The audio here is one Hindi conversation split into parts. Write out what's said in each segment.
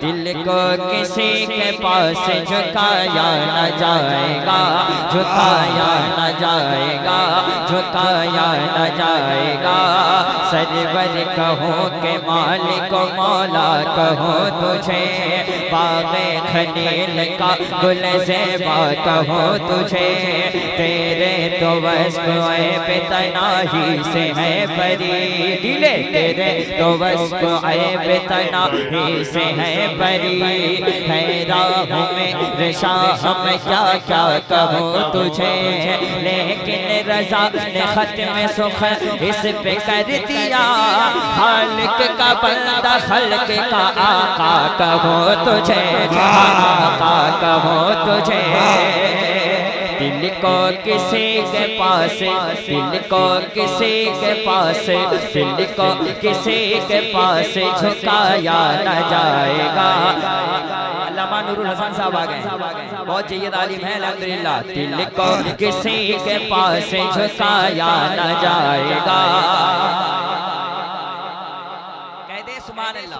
दिल को किसी के पास झुकाया न जाएगा, झुकाया न जाएगा, झुकाया न जाएगा। सरवर कहो के मालिक मौला कहो तुझे, बाग़े खलील का गुल ज़ेबा कहो तुझे। तेरे तो वस्फ़ ऐब तनाही से है परी, दिले तेरे तो वस्फ़ ऐब तनाही से है परी। हैरान में रशा हम क्या क्या कहूँ तुझे, लेकिन रज़ा ने ख़त्म सुख इस पे कर दिया। खालिक का बंदा खल्क का आका कहो तुझे, आका कहो तुझे। दिल को किसी के पास, दिल को किसी के पास, दिल को किसी के पास झुकाया न जाएगा। अल्लामा नूरुल हसन साहब आ गए, बहुत जय्यद आलिम है अल्हम्दुलिल्लाह। दिल को किसी के पास झुकाया न जाएगा। कहते हैं सुभान अल्लाह,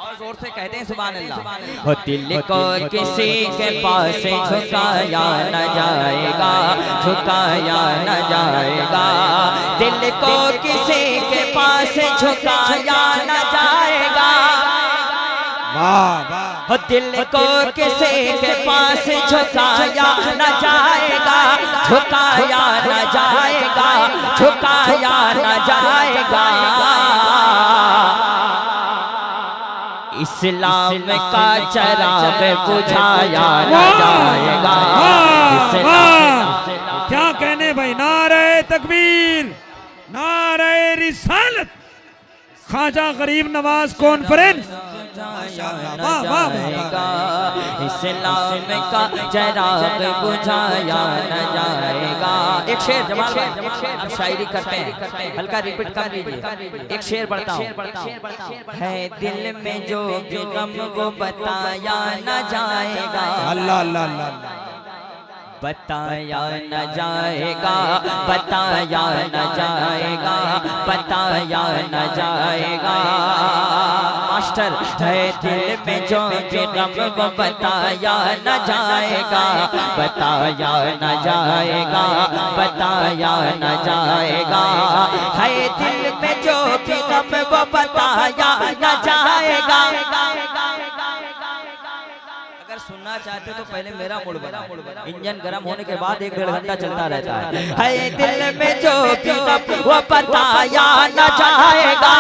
और जोर से कहते हैं सुभान अल्लाह। हो दिल को किसी के पास झुकाया न जाएगा, झुकाया न जाएगा। दिल को किसी के पास झुकाया न जाएगा। हो दिल को किसी के पास झुकाया न जाएगा, झुकाया न जाएगा, झुकाया न जाएगा। इस्लाम का चराग बुझाया न जाएगा। क्या कहने भाई, नारे तकबीर, नारे रिसालत, ख्वाजा गरीब नवाज कॉन्फ्रेंस। इस्लाम का चराग बुझाया न जाएगा। एक शेर जमाल भाई, अब शायरी करते हैं, हल्का रिपीट कर लीजिए। एक शेर पढ़ता हूँ। है दिल में जो भी गम वो बताया न जाएगा। अल्लाह अल्लाह अल्लाह, बताया न जाएगा, बताया न जाएगा, बताया न जाएगा। मास्टर है दिल में जो भी गम वो बताया न जाएगा, बताया न जाएगा, बताया न जाएगा। है दिल में जो भी गम वो बताया न जाएगा। अगर सुनना चाहते तो पहले मेरा मूड बना, इंजन गर्म होने के बाद 1-1.5 घंटा चलता रहता है दिल में जो भी गम वो बताया न जाएगा।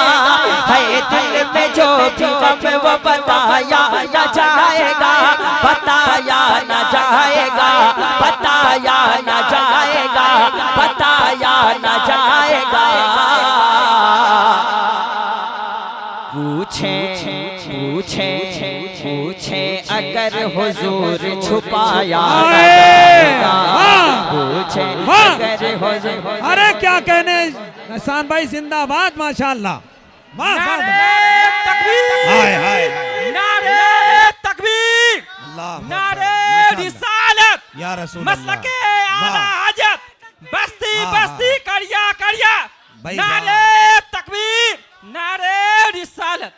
है दिल में जो भी गम वो बताया न जाएगा, बताया न जाएगा, बताया न जाएगा, बताया न जाएगा। पूछे पूछे पूछे अगर हुजूर छुपाया न जाएगा, पूछे अगर हुजूर। अरे क्या कहने निशान भाई, जिंदाबाद माशाअल्लाह। नारे तकबीर, हाय हाय, नारे तकबीर, नारे रिसालत, या रसूल मसलके आला हजरत, बस्ती बस्ती करिया करिया। भाई नारे तकबीर, नारे रिसालत।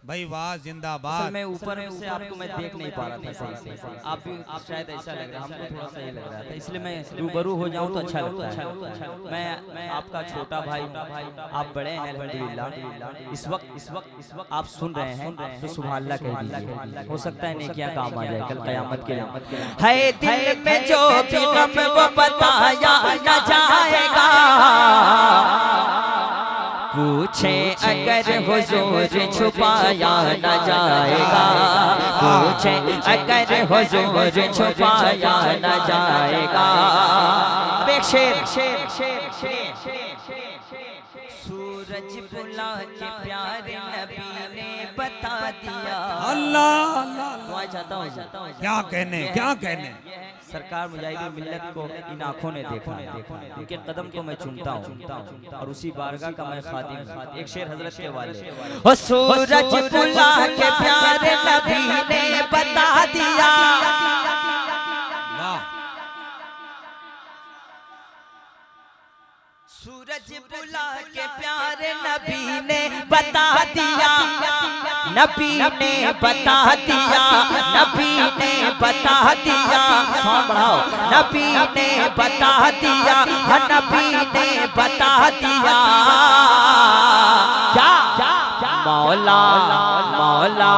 भाई वाह, जिंदाबाद। मैं ऊपर से आपको मैं देख नहीं पा रहा था सही से, आप भी शायद ऐसा लग रहा, हमको थोड़ा सा ये लग रहा था, इसलिए मैं रूबरू हो जाऊं तो अच्छा लगता है। मैं आपका छोटा भाई, आप बड़े हैं अल्हम्दुलिल्लाह। इस वक्त आप सुन रहे हैं तो सुभान अल्लाह कह दीजिए, हो सकता है नेकियां काम आ जाए कल क़यामत के लिए। है दिल में जो भी गम वो बताया न जाएगा। पूछे अगर हुजूर छुपाया न जाएगा, पूछे अगर हुजूर छुपाया न जाएगा। एक शेर, सूरज बुला के प्यारे नबी ने बता दिया। अल्लाह अल्लाह, दुआ चाहता हूँ, क्या कहने, क्या कहने। सरकार मुजाहिदीन मिल्लत को इन आँखों ने देखा, उनके कदम को मैं चुनता हूँ और उसी बारगाह का मैं खादिम हूँ। एक शेर हजरत के वाले, ओ सूरज बुला के प्यारे नबी ने बता दिया। सूरज बुला के प्यारे नबी ने बता दिया। नबी ने बता दिया, नबी ने बता दिया, साउंड बढ़ाओ, नबी ने बता दिया, नबी ने बता दिया, क्या मौला मौला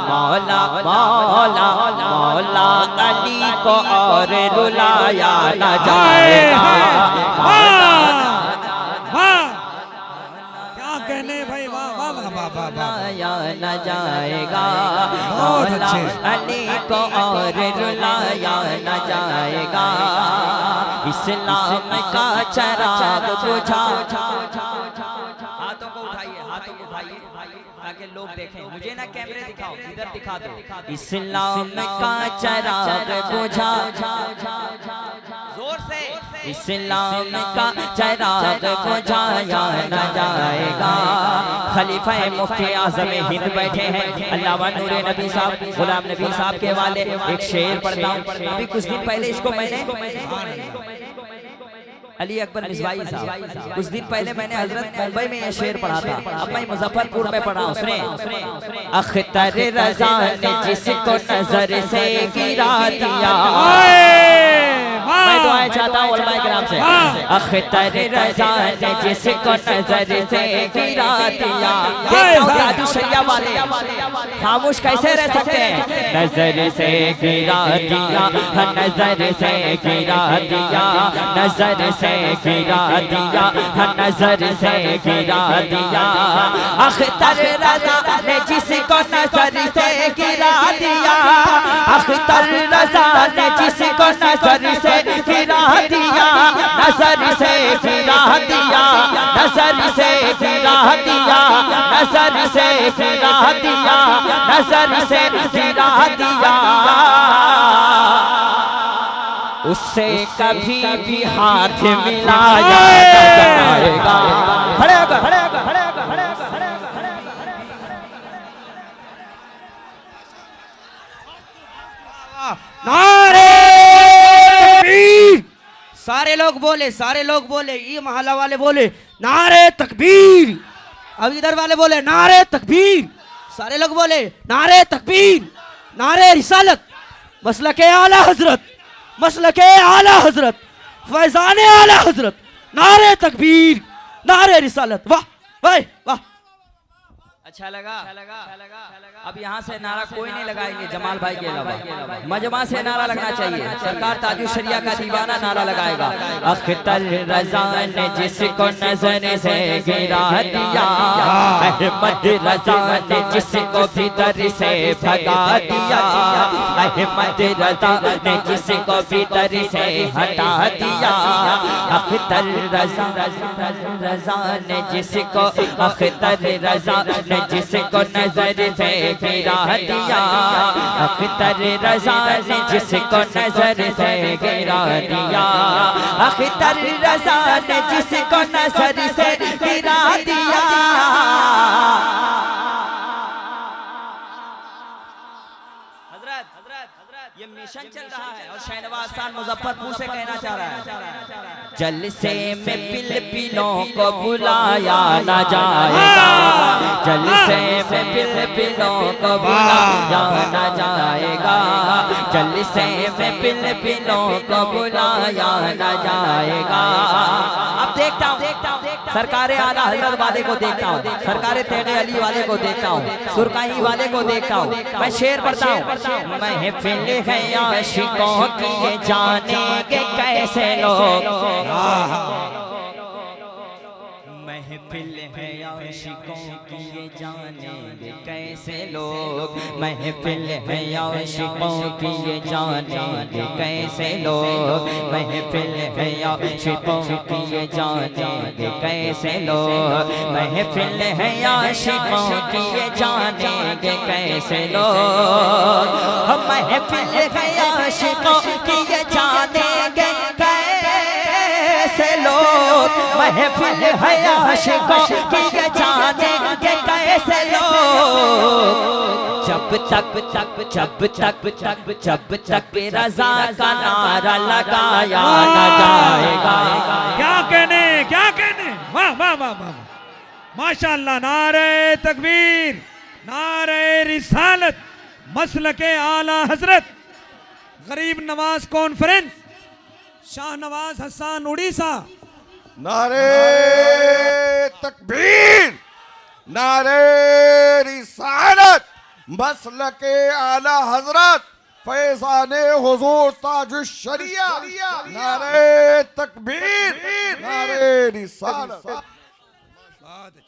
मौला मौला मौला अली को और रुलाया न जाएगा। क्या कहने भाई, वाह वाह वाह वाह वाह रुलाया न जाएगा, बहुत मौला अच्छे। अली को और रुलाया न जाएगा। इस्लाम का चराग बुझा, हाथों को उठाइए, हाथों को उठाइए ताकि लोग देखें, मुझे ना कैमरे दिखाओ, इधर दिखा दो। इस्लाम का चराग बुझा, जोर से, इस्लाम का चराग बुझाया न जाएगा। खलीफा मुफ्ती आज़म हिंद बैठे हैं, अल्लामा नूरे नबी साहब, गुलाम नबी साहब के वाले, एक शेर पढ़ता हूँ। अभी कुछ दिन पहले इसको मैंने अली अकबर मिसबाई साहब, कुछ दिन पहले मैंने हजरत मुंबई में ये शेर पढ़ा था, अब मैं मुजफ्फरपुर में पढ़ा हूँ। सुने, अख्तर रज़ा ने जिसको नजर से गिरा दिया, मैं दुआएं चाहता हूँ उलमाए किराम से। अख्तर रज़ा ने जिसको नजर से गिरा दिया, ताजु शरिया वाले खामोश कैसे रह सकते हैं? नजर से गिरा दिया, नजर से गिरा दिया, नजर से गिरा दिया, नजर से गिरा दिया। अख्तर रज़ा ने जिसको नजर से गिरा दिया, अख्तर रज़ा ने जिसको नजर से गिरा दिया, नजर से गिरा दिया, नजर से गिरा दिया, नजर से गिरा दिया, नजर से गिरा दिया। उससे कभी भी हाथ मिलाया न जाएगा। खड़े होकर, खड़े होकर, खड़े होकर, खड़े होकर, खड़े होकर। नारे तकबीर, सारे लोग बोले, सारे लोग बोले, ये मोहल्ला वाले बोले नारे तकबीर, अब इधर वाले बोले नारे तकबीर, सारे लोग बोले नारे तकबीर, नारे रिसालत, मसलके आला हजरत, मसलके आला हजरत, फैजाने आला हजरत, नारे तकबीर, नारे रिसालत। वाह वाह वाह, अच्छा लगा? अब यहाँ से नारा कोई नहीं लगाएंगे जमाल भाई के अलावा, मजमा से नारा लगना चाहिए। सरकार ताजु शरिया का दीवाना नारा लगाएगा। अख्तर रज़ा ने जिसको नजर से गिरा दिया, अहमद रज़ा ने जिसको भीतर से भगा दिया, अहमद रज़ा ने जिसको भीतर से हटा दिया। अख्तर रज़ा ने जिसको, अख्तर रज़ा ने जिसको नजर से गिरा दिया, अख्तर रज़ा ने जिसको नजर से गिरा दिया, अख्तर रज़ा ने जिसको नजर से गिरा दिया। ये मिशन चल रहा है और शहनवाज खान मुजफ्फरपुर से कहना चाह रहा है, जलसे में पिलपिलों को बुलाया न जाएगा, जलसे में पिलपिलों को बुलाया न जाएगा, जलसे में पिलपिलों को बुलाया न जाएगा। अब देखता हूँ सरकारे आला हजरत वाले को देखता हूँ, सरकारे तेगे अली वाले को देखता हूँ, सुरकाही वाले को देखता हूँ। मैं शेर पढ़ता हूँ, महफिल है आशिकों की ये जानेंगे कैसे लोग, महफिल है आशिकों की ये जानेंगे कैसे लोग, महफिल है आशिकों की ये जानेंगे कैसे लोग, महफिल है आशिकों की ये जानेंगे कैसे लोग, महफिल है आशिकों की ये जानेंगे कैसे लोग, महफिल है आशिकों की ये जानेंगे कैसे लोग, महफिल है आशिकों की ये जानेंगे कैसे लोग। जब तक रज़ा का नारा लगाया न जाएगा। क्या कहने, क्या कहने, वाह वाह वाह वाह, माशाअल्लाह, नारे तकबीर, नारे रिसालत मसलके आला हजरत गरीब नवाज कॉन्फ्रेंस शाहनवाज हसन उड़ीसा। नारे तकबीर, नारे रिसालत मसलके आला हजरत फैजाने हुजूर ताजुश शरिया। नारे तकबीर, नारे रिसालत।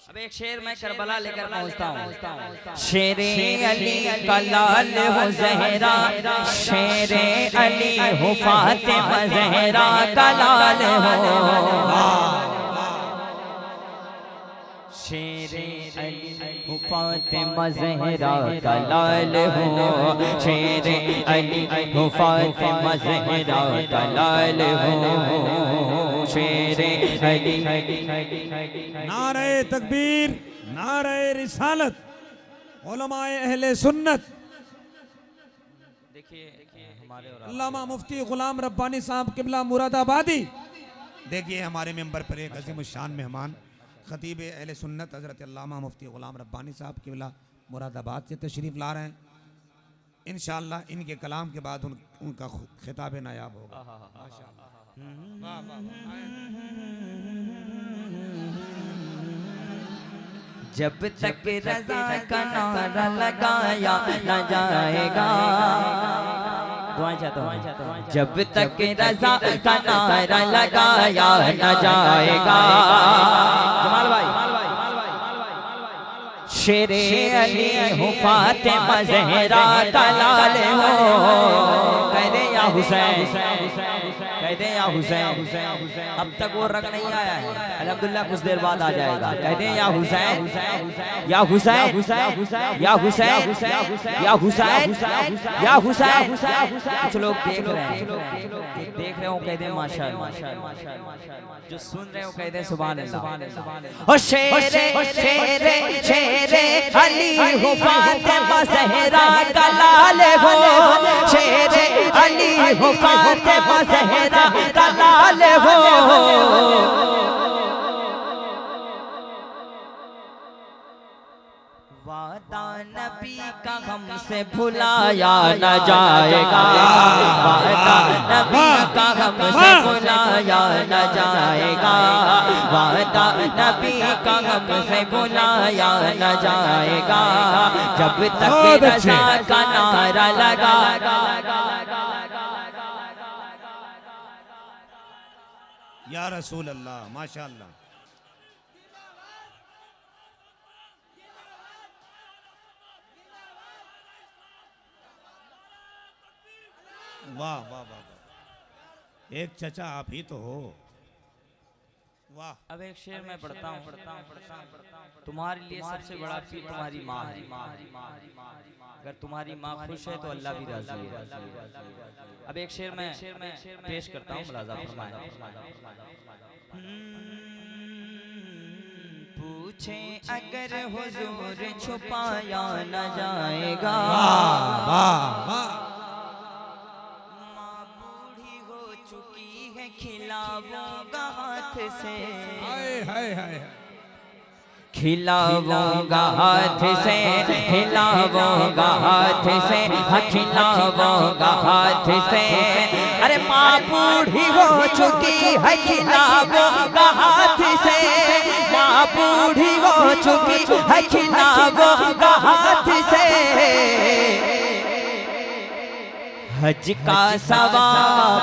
अब एक शेर मैं करबला लेकर पहुंचता हूँ। शेरे अली का लाल हो जहरा, शेरे अली हो फातिमा जहरा का लाल हो। शेरे अली हो फातिमा जहरा का लाल हो, शेरे अली हो फातिमा जहरा का लाल हो, शेरे अली। नारे तकबीर, नारे रिसालत, उलमाए अहले सुन्नत। देखिए हमारे और अल्लामा मुफ्ती गुलाम रब्बानी साहब किबला मुरादाबादी। देखिए हमारे मेंबर पर एक अजीम शान मेहमान खतीब अहले सुन्नत हज़रत अल्लामा मुफ्ती गुलाम रब्बानी साहब किबला मुरादाबाद से तशरीफ़ ला रहे हैं। इंशाअल्लाह इनके कलाम के बाद उनका खिताब नायाब होगा। जब तक रज़ा का नारा लगाया न जाएगा, दुआएं चाहता हूं। जब तक रज़ा का नारा लगाया न जाएगा, जमाल भाई। शेरे अली हो फातिमा ज़हरा का लाल हो, कह दे या हुसैन, कह दे या हुसैन। अब तक वो रंग नहीं आया है, अल्हम्दुलिल्लाह कुछ देर बाद आ जाएगा। कह दे या हुसैन, या हुसैन, या हुसैन, या हुसैन, या हुसैन। कुछ लोग देख रहे हैं, देख रहे हो कह दे माशाअल्लाह, जो सुन रहे हो कह दे सुभान अल्लाह। ओ शेरे शेरे शेरे अली हो फातिमा ज़हरा का लाल हो, शेरे अली हो फातिमा ज़हरा का लाल हो। वादा नबी का हमसे भुलाया न जाएगा, वादा नबी का हमसे भुलाया न जाएगा, वादा नबी का हमसे भुलाया न जाएगा। जब तक रज़ा का नारा लगा। या रसूल अल्लाह, माशाअल्लाह। वाह वाह वाह वाह, एक चचा आप ही तो हो। वाह। अब एक शेर मैं पढ़ता हूँ। तुम्हारे लिए सबसे बड़ा पीर तुम्हारी माँ है। अगर तुम्हारी माँ खुश है तो अल्लाह भी राजी है। अब एक शेर मैं पेश करता हूँ, मुलाज़ा फरमाएं। पूछे अगर हुजूर छुपाया न जाएगा, वाह वाह। खिलाऊंगा हाथ से, हाय हाय हाय, खिलाऊंगा हाथ से, खिलाऊंगा हाथ से, खिलाऊंगा हाथ से। अरे माँ बूढ़ी हो चुकी है, खिलाऊंगा हाथ से, माँ बूढ़ी हो चुकी है, खिलाऊंगा हाथ से। हज का सवाब,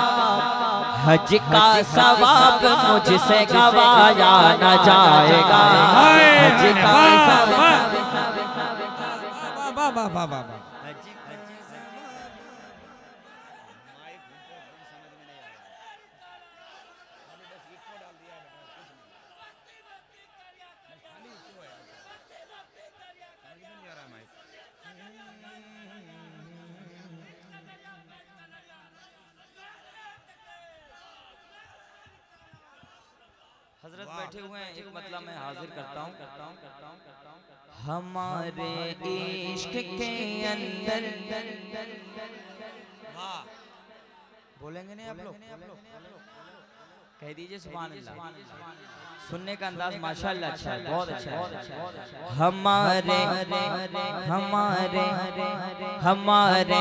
हज का सवाब मुझसे गवाया न जाएगा, हज का सवाब। वाह वाह वाह वाह। हजरत बैठे हुए हैं, एक मतलब मैं हाजिर करता हूँ। हमारे इश्क के अंदर बोलेंगे नहीं आप लोग, कह दीजिए सुभान अल्लाह। सुनने का अंदाज माशाअल्लाह अच्छा है, बहुत अच्छा है। हमारे हमारे हमारे